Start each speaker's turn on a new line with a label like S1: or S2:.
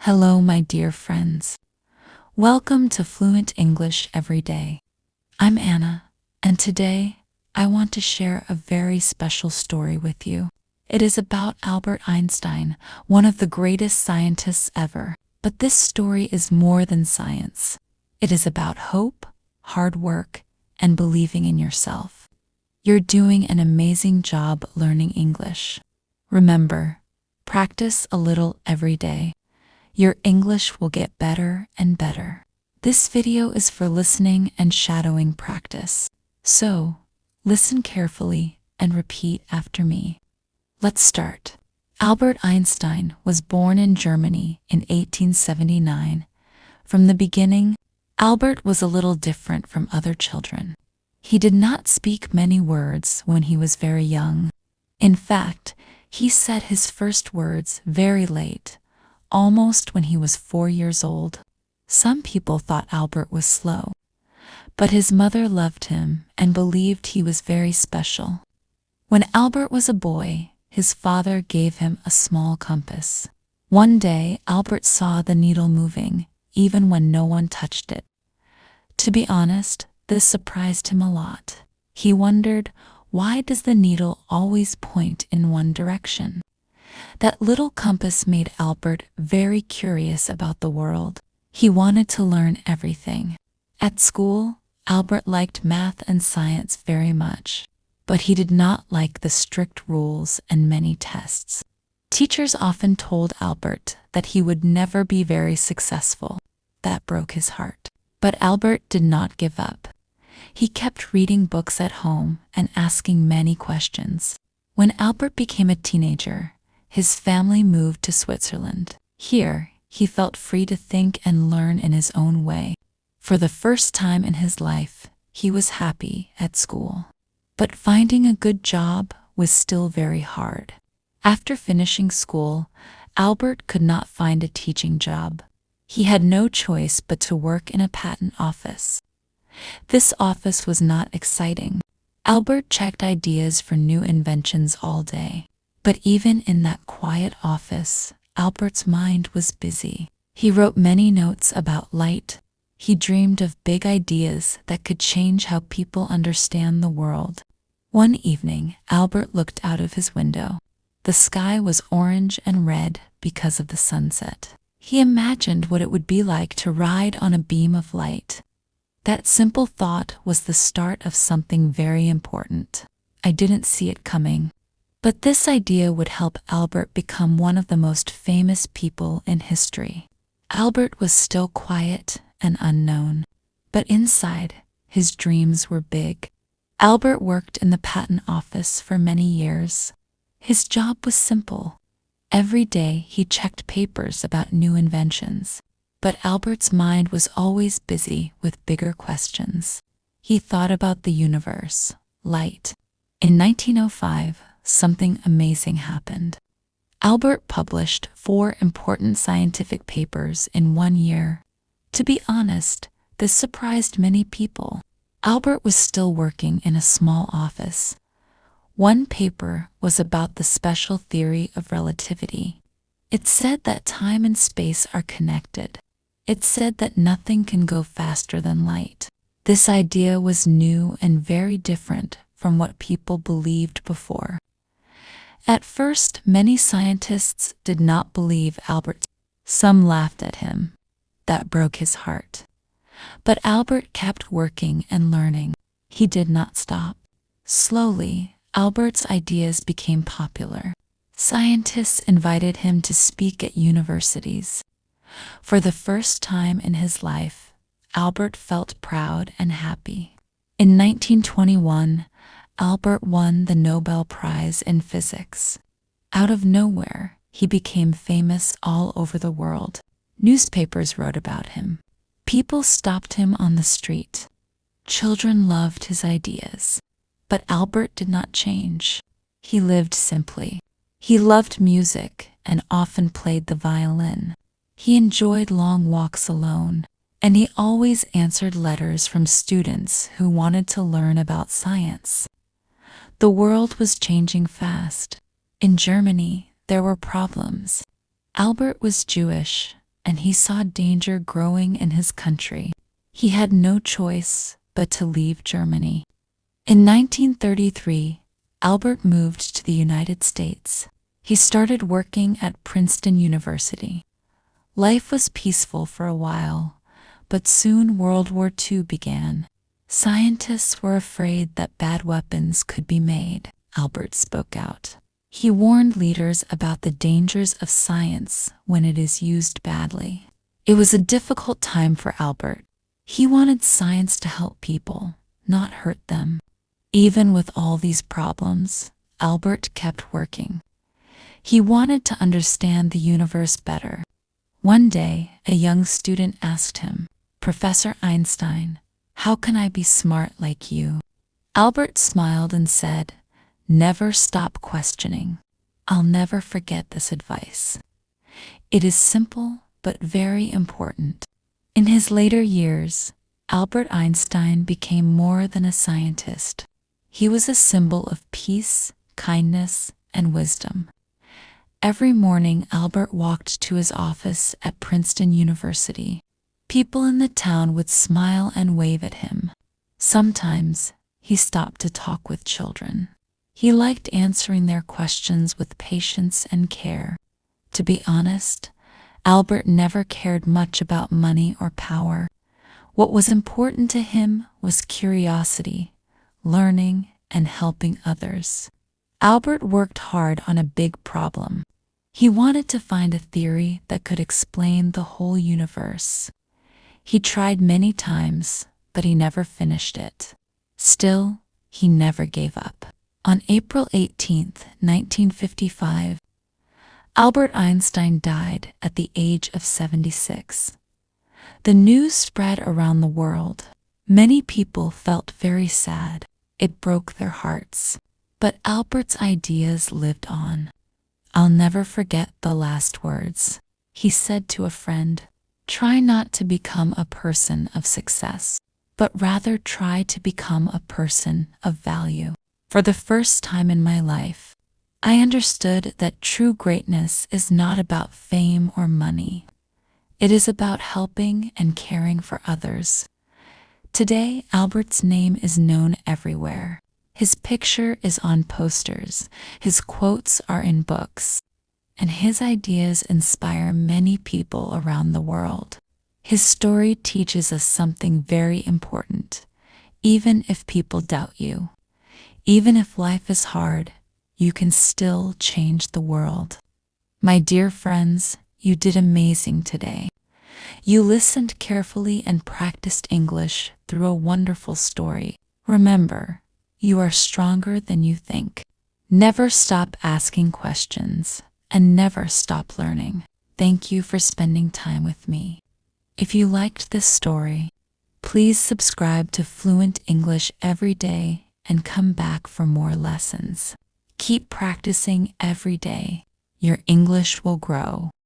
S1: Hello, my dear friends. Welcome to Fluent English Every Day. I'm Anna, and today I want to share a very special story with you. It is about Albert Einstein, one of the greatest scientists ever. But this story is more than science. It is about hope, hard work, and believing in yourself. You're doing an amazing job learning English. Remember, practice a little every day. Your English will get better and better. This video is for listening and shadowing practice. So, listen carefully and repeat after me. Let's start. Albert Einstein was born in Germany in 1879. From the beginning, Albert was a little different from other children. He did not speak many words when he was very young. In fact, he said his first words very late, almost when he was 4 years old. Some people thought Albert was slow, but his mother loved him and believed he was very special. When Albert was a boy, his father gave him a small compass. One day, Albert saw the needle moving, even when no one touched it. To be honest, this surprised him a lot. He wondered, why does the needle always point in one direction? That little compass made Albert very curious about the world. He wanted to learn everything. At school, Albert liked math and science very much, but he did not like the strict rules and many tests. Teachers often told Albert that he would never be very successful. That broke his heart. But Albert did not give up. He kept reading books at home and asking many questions. When Albert became a teenager, his family moved to Switzerland. Here, he felt free to think and learn in his own way. For the first time in his life, he was happy at school. But finding a good job was still very hard. After finishing school, Albert could not find a teaching job. He had no choice but to work in a patent office. This office was not exciting. Albert checked ideas for new inventions all day. But even in that quiet office, Albert's mind was busy. He wrote many notes about light. He dreamed of big ideas that could change how people understand the world. One evening, Albert looked out of his window. The sky was orange and red because of the sunset. He imagined what it would be like to ride on a beam of light. That simple thought was the start of something very important. I didn't see it coming. But this idea would help Albert become one of the most famous people in history. Albert was still quiet and unknown, but inside, his dreams were big. Albert worked in the patent office for many years. His job was simple. Every day he checked papers about new inventions. But Albert's mind was always busy with bigger questions. He thought about the universe, light. In 1905, something amazing happened. Albert published 4 important scientific papers in 1 year. To be honest, this surprised many people. Albert was still working in a small office. One paper was about the special theory of relativity. It said that time and space are connected. It said that nothing can go faster than light. This idea was new and very different from what people believed before. At first, many scientists did not believe Albert. Some laughed at him. That broke his heart. But Albert kept working and learning. He did not stop. Slowly, Albert's ideas became popular. Scientists invited him to speak at universities. For the first time in his life, Albert felt proud and happy. In 1921, Albert won the Nobel Prize in Physics. Out of nowhere, he became famous all over the world. Newspapers wrote about him. People stopped him on the street. Children loved his ideas. But Albert did not change. He lived simply. He loved music and often played the violin. He enjoyed long walks alone, and he always answered letters from students who wanted to learn about science. The world was changing fast. In Germany, there were problems. Albert was Jewish, and he saw danger growing in his country. He had no choice but to leave Germany. In 1933, Albert moved to the United States. He started working at Princeton University. Life was peaceful for a while, but soon World War II began. Scientists were afraid that bad weapons could be made. Albert spoke out. He warned leaders about the dangers of science when it is used badly. It was a difficult time for Albert. He wanted science to help people, not hurt them. Even with all these problems, Albert kept working. He wanted to understand the universe better. One day, a young student asked him, "Professor Einstein, how can I be smart like you?" Albert smiled and said, "Never stop questioning. I'll never forget this advice. It is simple but very important." In his later years, Albert Einstein became more than a scientist. He was a symbol of peace, kindness, and wisdom. Every morning, Albert walked to his office at Princeton University. People in the town would smile and wave at him. Sometimes, he stopped to talk with children. He liked answering their questions with patience and care. To be honest, Albert never cared much about money or power. What was important to him was curiosity, learning, and helping others. Albert worked hard on a big problem. He wanted to find a theory that could explain the whole universe. He tried many times, but he never finished it. Still, he never gave up. On April 18, 1955, Albert Einstein died at the age of 76. The news spread around the world. Many people felt very sad. It broke their hearts. But Albert's ideas lived on. "I'll never forget the last words," he said to a friend. "Try not to become a person of success, but rather try to become a person of value." For the first time in my life, I understood that true greatness is not about fame or money. It is about helping and caring for others. Today, Albert's name is known everywhere. His picture is on posters, his quotes are in books, and his ideas inspire many people around the world. His story teaches us something very important. Even if people doubt you, even if life is hard, you can still change the world. My dear friends, you did amazing today. You listened carefully and practiced English through a wonderful story. Remember, you are stronger than you think. Never stop asking questions and never stop learning. Thank you for spending time with me. If you liked this story, please subscribe to Fluent English every day and come back for more lessons. Keep practicing every day. Your English will grow.